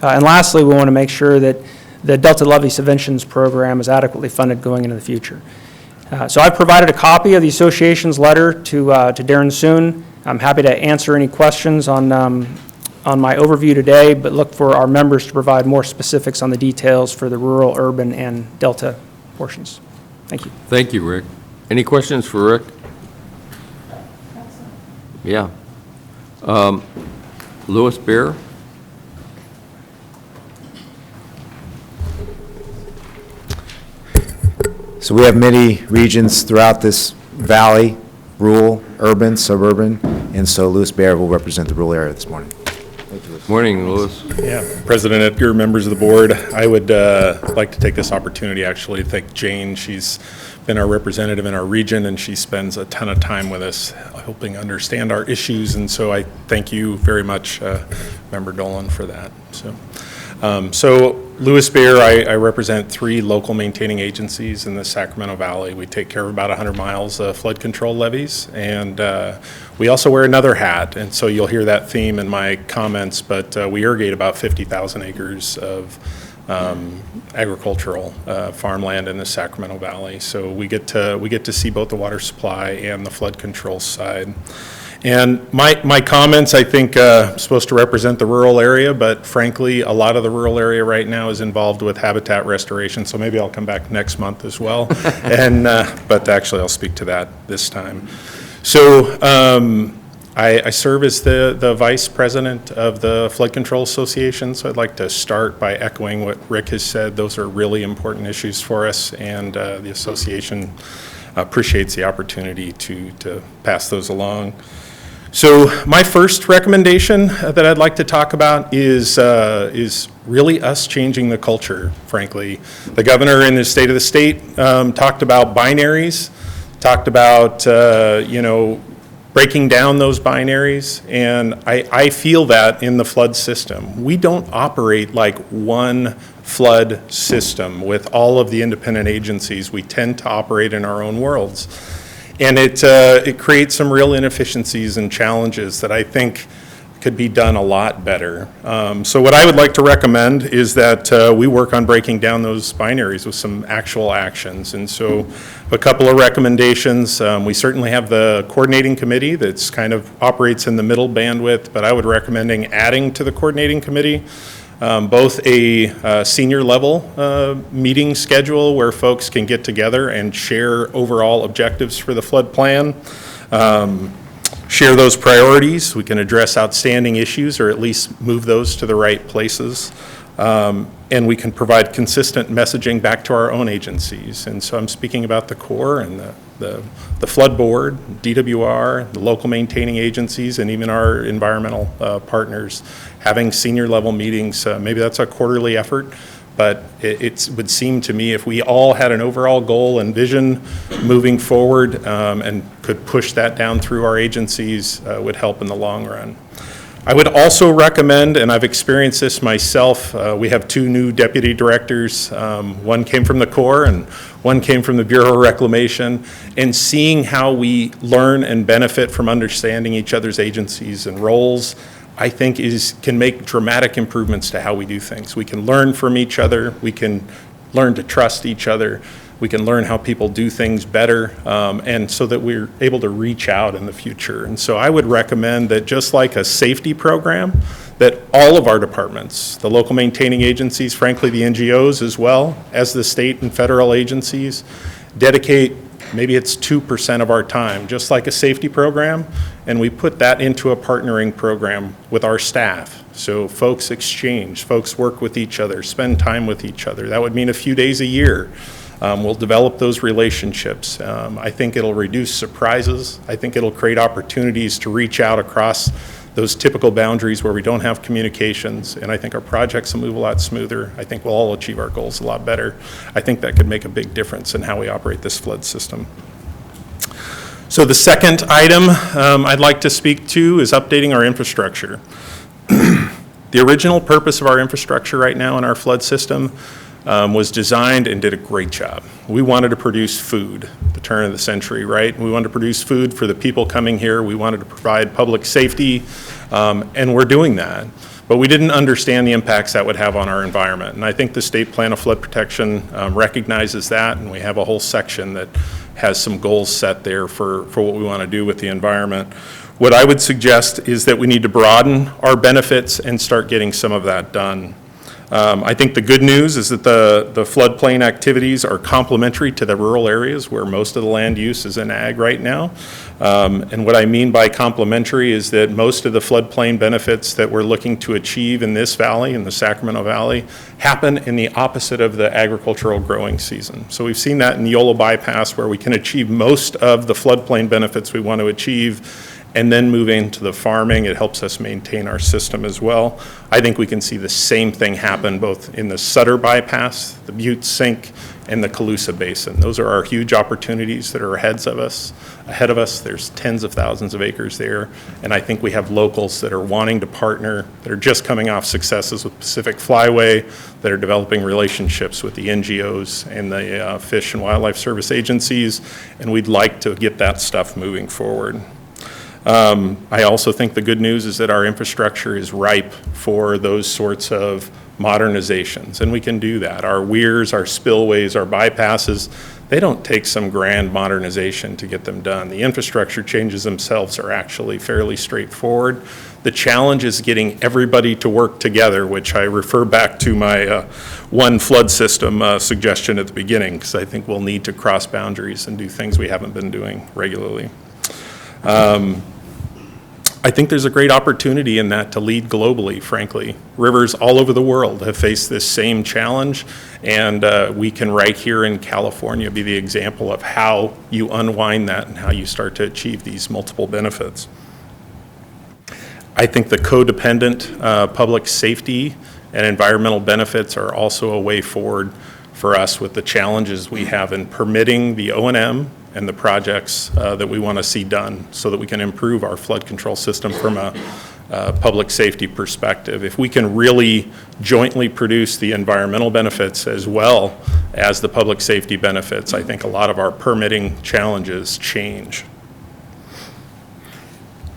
And lastly, we want to make sure that the Delta Levee Subventions Program is adequately funded going into the future. So I've provided a copy of the association's letter to Darren Soon. I'm happy to answer any questions on my overview today, but look for our members to provide more specifics on the details for the rural, urban, and Delta portions. Thank you. Thank you, Rick. Any questions for Rick? Yeah. Louis Bear? So we have many regions throughout this valley, rural, urban, suburban, and so Louis Bear will represent the rural area this morning. Morning, Louis. Yeah, President Edgar, members of the board, I would like to take this opportunity actually to thank Jane. She's been our representative in our region, and she spends a ton of time with us helping understand our issues, and so I thank you very much, Member Dolan, for that. So Louis Bear, I represent 3 local maintaining agencies in the Sacramento Valley. We take care of about 100 miles of flood control levees, and we also wear another hat, and so you'll hear that theme in my comments, but we irrigate about 50,000 acres of agricultural farmland in the Sacramento Valley. So we get to see both the water supply and the flood control side. And my comments, I think, supposed to represent the rural area, but frankly, a lot of the rural area right now is involved with habitat restoration, so maybe I'll come back next month as well. And but actually, I'll speak to that this time. So I serve as the vice president of the Flood Control Association, so I'd like to start by echoing what Rick has said. Those are really important issues for us, and the association appreciates the opportunity to pass those along. So my first recommendation that I'd like to talk about is really us changing the culture, frankly. The governor in the State of the State talked about binaries, talked about, breaking down those binaries, and I feel that in the flood system. We don't operate like one flood system with all of the independent agencies, we tend to operate in our own worlds. And it creates some real inefficiencies and challenges that I think could be done a lot better. So what I would like to recommend is that we work on breaking down those binaries with some actual actions. And so a couple of recommendations. We certainly have the coordinating committee that's kind of operates in the middle bandwidth, but I would recommending adding to the coordinating committee both a senior level meeting schedule where folks can get together and share overall objectives for the flood plan. Share those priorities. We can address outstanding issues or at least move those to the right places. And we can provide consistent messaging back to our own agencies. And so I'm speaking about the Corps and the Flood Board, DWR, the local maintaining agencies, and even our environmental partners having senior level meetings. Maybe that's a quarterly effort. But it would seem to me if we all had an overall goal and vision moving forward and could push that down through our agencies, would help in the long run. I would also recommend, and I've experienced this myself, we have 2 new deputy directors. One came from the Corps and one came from the Bureau of Reclamation. And seeing how we learn and benefit from understanding each other's agencies and roles, I think can make dramatic improvements to how we do things. We can learn from each other. We can learn to trust each other. We can learn how people do things better, and so that we're able to reach out in the future. And so I would recommend that just like a safety program, that all of our departments, the local maintaining agencies, frankly the NGOs as well as the state and federal agencies, dedicate maybe it's 2% of our time, just like a safety program, and we put that into a partnering program with our staff. So folks exchange, folks work with each other, spend time with each other. That would mean a few days a year. We'll develop those relationships. I think it'll reduce surprises. I think it'll create opportunities to reach out across those typical boundaries where we don't have communications, and I think our projects will move a lot smoother. I think we'll all achieve our goals a lot better. I think that could make a big difference in how we operate this flood system. So the second item I'd like to speak to is updating our infrastructure. The original purpose of our infrastructure right now in our flood system was designed and did a great job. We wanted to produce food at the turn of the century, right? We wanted to produce food for the people coming here. We wanted to provide public safety, and we're doing that. But we didn't understand the impacts that would have on our environment. And I think the State Plan of Flood Protection recognizes that, and we have a whole section that has some goals set there for what we want to do with the environment. What I would suggest is that we need to broaden our benefits and start getting some of that done. I think the good news is that the floodplain activities are complementary to the rural areas where most of the land use is in ag right now. And what I mean by complementary is that most of the floodplain benefits that we're looking to achieve in this valley, in the Sacramento Valley, happen in the opposite of the agricultural growing season. So we've seen that in the Yolo bypass where we can achieve most of the floodplain benefits we want to achieve and then move into the farming. It helps us maintain our system as well. I think we can see the same thing happen both in the Sutter bypass, the Butte Sink, and the Colusa Basin. Those are our huge opportunities that are ahead of us. There's tens of thousands of acres there, and I think we have locals that are wanting to partner, that are just coming off successes with Pacific Flyway, that are developing relationships with the NGOs and the Fish and Wildlife Service agencies, and we'd like to get that stuff moving forward. I also think the good news is that our infrastructure is ripe for those sorts of modernizations, and we can do that. Our weirs, our spillways, our bypasses, they don't take some grand modernization to get them done. The infrastructure changes themselves are actually fairly straightforward. The challenge is getting everybody to work together, which I refer back to my one flood system suggestion at the beginning, because I think we'll need to cross boundaries and do things we haven't been doing regularly. I think there's a great opportunity in that to lead globally, frankly. Rivers all over the world have faced this same challenge, and we can right here in California be the example of how you unwind that and how you start to achieve these multiple benefits. I think the codependent public safety and environmental benefits are also a way forward for us with the challenges we have in permitting the O&M and the projects that we want to see done so that we can improve our flood control system from a public safety perspective. If we can really jointly produce the environmental benefits as well as the public safety benefits, I think a lot of our permitting challenges change.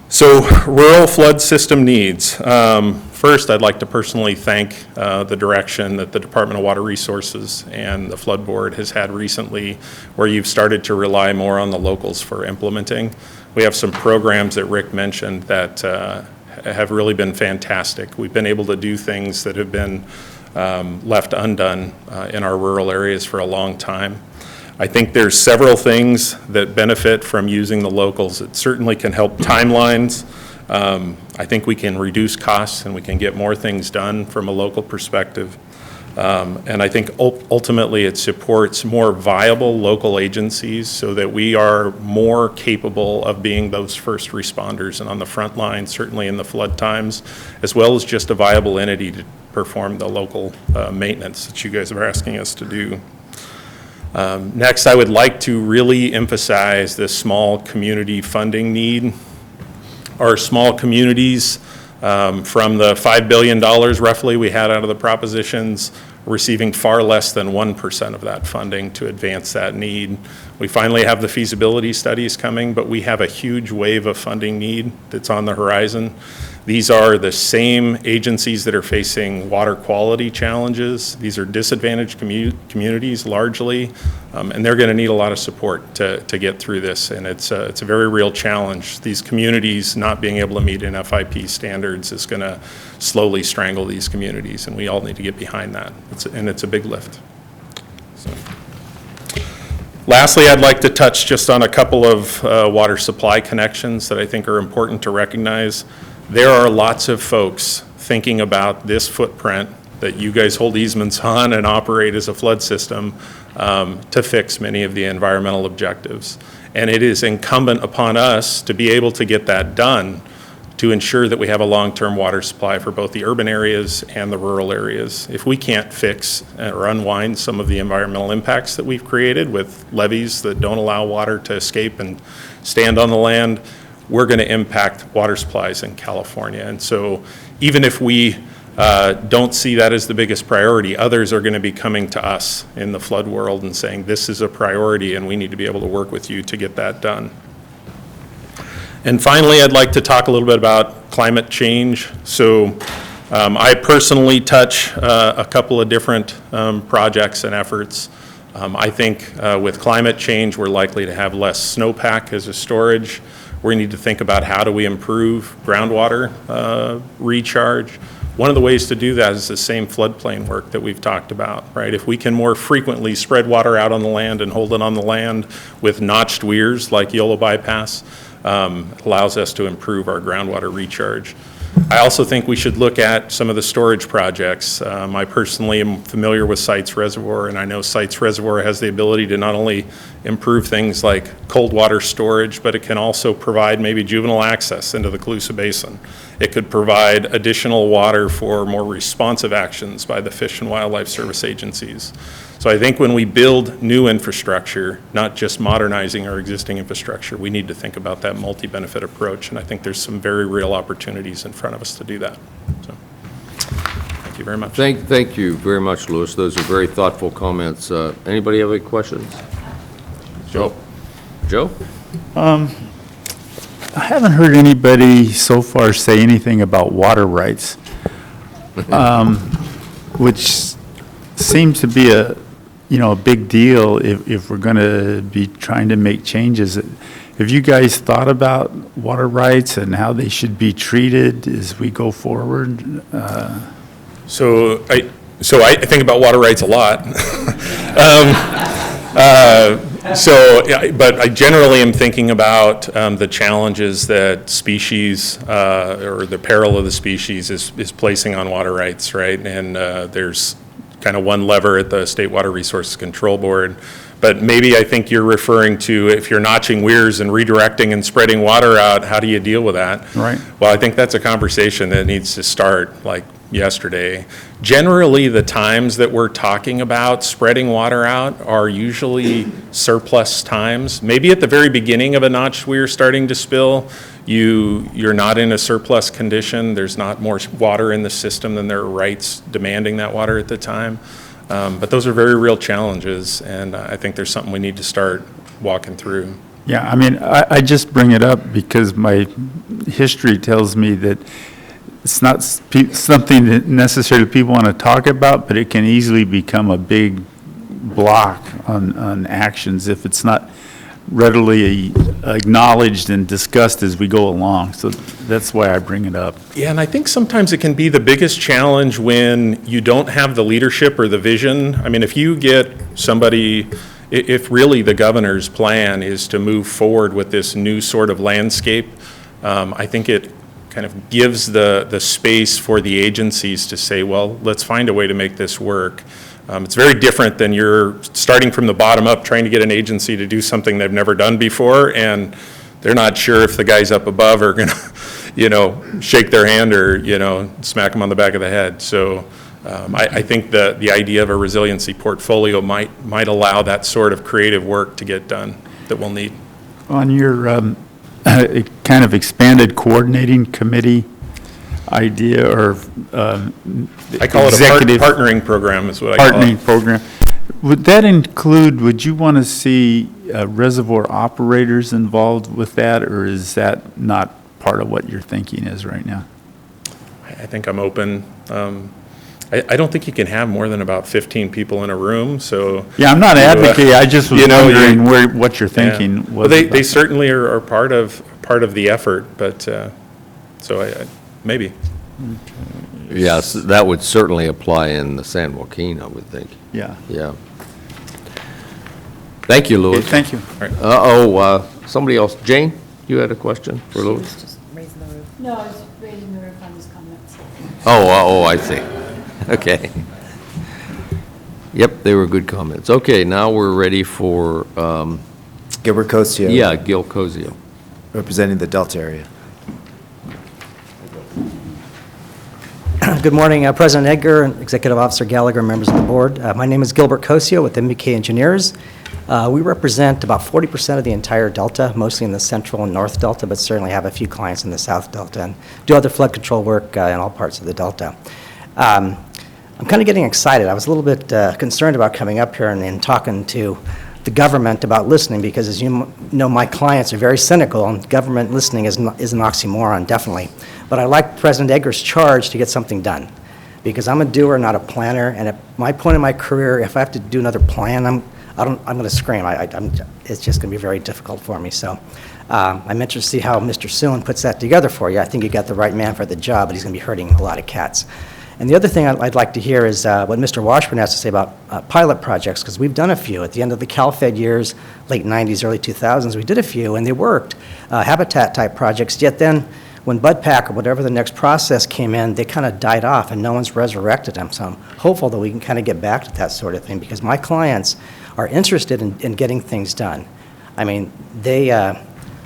So rural flood system needs. First, I'd like to personally thank the direction that the Department of Water Resources and the Flood Board has had recently, where you've started to rely more on the locals for implementing. We have some programs that Rick mentioned that have really been fantastic. We've been able to do things that have been left undone in our rural areas for a long time. I think there's several things that benefit from using the locals. It certainly can help timelines. I think we can reduce costs and we can get more things done from a local perspective. And I think ultimately it supports more viable local agencies so that we are more capable of being those first responders and on the front line, certainly in the flood times, as well as just a viable entity to perform the local maintenance that you guys are asking us to do. Next, I would like to really emphasize the small community funding need. Our small communities, from the $5 billion roughly we had out of the propositions, receiving far less than 1% of that funding to advance that need. We finally have the feasibility studies coming, but we have a huge wave of funding need that's on the horizon. These are the same agencies that are facing water quality challenges. These are disadvantaged communities largely, and they're going to need a lot of support to get through this, and it's a very real challenge. These communities not being able to meet NFIP standards is going to slowly strangle these communities, and we all need to get behind that, and it's a big lift. So. Lastly, I'd like to touch just on a couple of water supply connections that I think are important to recognize. There are lots of folks thinking about this footprint that you guys hold easements on and operate as a flood system to fix many of the environmental objectives. And it is incumbent upon us to be able to get that done to ensure that we have a long-term water supply for both the urban areas and the rural areas. If we can't fix or unwind some of the environmental impacts that we've created with levees that don't allow water to escape and stand on the land, we're going to impact water supplies in California. And so even if we don't see that as the biggest priority, others are going to be coming to us in the flood world and saying, this is a priority and we need to be able to work with you to get that done. And finally, I'd like to talk a little bit about climate change. So I personally touch a couple of different projects and efforts. I think with climate change, we're likely to have less snowpack as a storage. We need to think about how do we improve groundwater recharge. One of the ways to do that is the same floodplain work that we've talked about, right? If we can more frequently spread water out on the land and hold it on the land with notched weirs like YOLO bypass, allows us to improve our groundwater recharge. I also think we should look at some of the storage projects. I personally am familiar with Sites Reservoir, and I know Sites Reservoir has the ability to not only improve things like cold water storage, but it can also provide maybe juvenile access into the Colusa Basin. It could provide additional water for more responsive actions by the Fish and Wildlife Service agencies. So I think when we build new infrastructure, not just modernizing our existing infrastructure, we need to think about that multi-benefit approach, and I think there's some very real opportunities in front of us to do that. So, thank you very much. Thank you very much, Louis. Those are very thoughtful comments. Anybody have any questions? Joe? I haven't heard anybody so far say anything about water rights, which seems to be a big deal if we're going to be trying to make changes. Have you guys thought about water rights and how they should be treated as we go forward? So I think about water rights a lot. But I generally am thinking about the challenges that species or the peril of the species is placing on water rights, right? And there's kind of one lever at the State Water Resources Control Board. But maybe I think you're referring to if you're notching weirs and redirecting and spreading water out, how do you deal with that? Right. Well, I think that's a conversation that needs to start like yesterday. Generally, the times that we're talking about spreading water out are usually surplus times. Maybe at the very beginning of a notch weir starting to spill, you're not in a surplus condition. There's not more water in the system than there are rights demanding that water at the time. But those are very real challenges, and I think there's something we need to start walking through. Yeah, I mean, I just bring it up because my history tells me that it's not something that necessarily people want to talk about, but it can easily become a big block on actions if it's not readily acknowledged and discussed as we go along. So that's why I bring it up. Yeah, and I think sometimes it can be the biggest challenge when you don't have the leadership or the vision. I mean, if you get somebody, if really the governor's plan is to move forward with this new sort of landscape, I think it kind of gives the space for the agencies to say, well, let's find a way to make this work. It's very different than you're starting from the bottom up, trying to get an agency to do something they've never done before, and they're not sure if the guys up above are gonna, shake their hand or, smack them on the back of the head. So I think the idea of a resiliency portfolio might allow that sort of creative work to get done that we'll need. On your kind of expanded coordinating committee idea, or I call it a executive partnering program is what I call it. partnering program, would that include, would you want to see reservoir operators involved with that, or is that not part of what your thinking is right now? I think I'm open. I don't think you can have more than about 15 people in a room, so. Yeah, I'm not advocating, I just was wondering what you're thinking Yeah. was. Well, they about certainly are part of the effort, but, so I maybe. Yes, that would certainly apply in the San Joaquin, I would think. Yeah. Yeah. Thank you, Louis. Okay, thank you. Somebody else. Jane, you had a question for Louis? Just raising the roof. No, I was raising the roof on his comments. Oh, I see. Okay. Yep, they were good comments. Okay, now we're ready for, Gilbert Cosio. Gil Cosio. Representing the Delta area. Good morning, President Edgar, Executive Officer Gallagher, members of the board. My name is Gilbert Cosio with MBK Engineers. We represent about 40% of the entire Delta, mostly in the central and north Delta, but certainly have a few clients in the south Delta and do other flood control work in all parts of the Delta. I'm kind of getting excited. I was a little bit concerned about coming up here and talking to the government about listening, because as you know, my clients are very cynical, and government listening is an oxymoron, definitely. But I like President Edgar's charge to get something done, because I'm a doer, not a planner, and at my point in my career, if I have to do another plan, I'm going to scream. It's just going to be very difficult for me. So I'm interested to see how Mr. Soon puts that together for you. I think you got the right man for the job, but he's going to be hurting a lot of cats. And the other thing I'd like to hear is what Mr. Washburn has to say about pilot projects, because we've done a few. At the end of the CalFed years, late 90s, early 2000s, we did a few, and they worked. Habitat-type projects, yet then when BudPAC or whatever the next process came in, they kind of died off, and no one's resurrected them. So I'm hopeful that we can kind of get back to that sort of thing, because my clients are interested in getting things done. I mean, they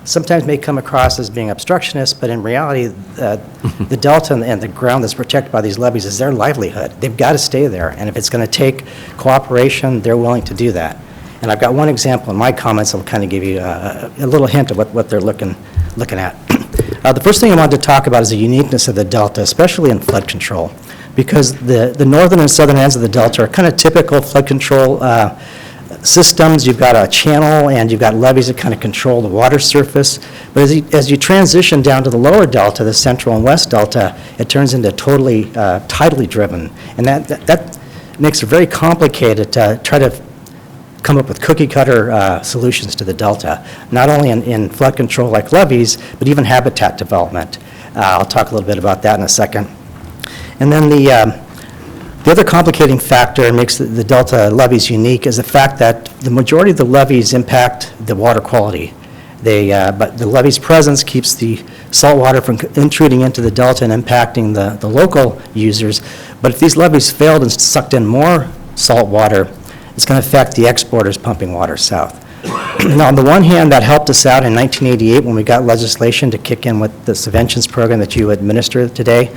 sometimes may come across as being obstructionists, but in reality, the Delta and the ground that's protected by these levees is their livelihood. They've got to stay there, and if it's going to take cooperation, they're willing to do that. And I've got one example in my comments that'll kind of give you a little hint of what they're looking at. The first thing I wanted to talk about is the uniqueness of the Delta, especially in flood control, because the northern and southern ends of the Delta are kind of typical flood control systems. You've got a channel and you've got levees that kind of control the water surface. But as you transition down to the lower Delta, the central and west Delta, it turns into totally tidally driven. And that makes it very complicated to try to come up with cookie-cutter solutions to the Delta, not only in flood control like levees, but even habitat development. I'll talk a little bit about that in a second. And then the other complicating factor that makes the Delta levees unique is the fact that the majority of the levees impact the water quality. But the levee's presence keeps the salt water from intruding into the Delta and impacting the local users. But if these levees failed and sucked in more salt water, it's going to affect the exporters pumping water south. Now, on the one hand, that helped us out in 1988 when we got legislation to kick in with the subventions program that you administer today.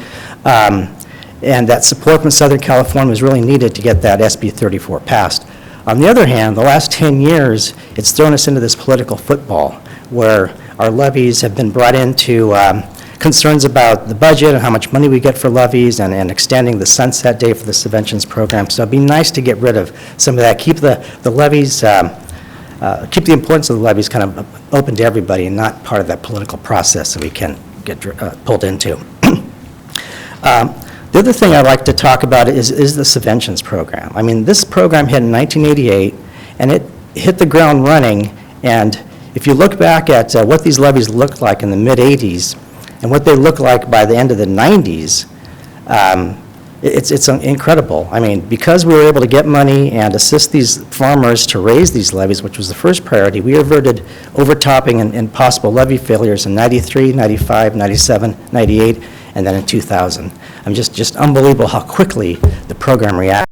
and that support from Southern California was really needed to get that SB 34 passed. On the other hand, the last 10 years, it's thrown us into this political football where our levies have been brought into concerns about the budget and how much money we get for levies and extending the sunset date for the subventions program. So it'd be nice to get rid of some of that, keep the levies, keep the importance of the levies kind of open to everybody and not part of that political process that we can get pulled into. The other thing I'd like to talk about is the subventions program. I mean, this program hit in 1988, and it hit the ground running, and if you look back at what these levies looked like in the mid-'80s and what they look like by the end of the '90s, it's incredible. I mean, because we were able to get money and assist these farmers to raise these levies, which was the first priority, we averted overtopping and possible levy failures in 93, 95, 97, 98, and then in 2000. I mean, just unbelievable how quickly the program reacted.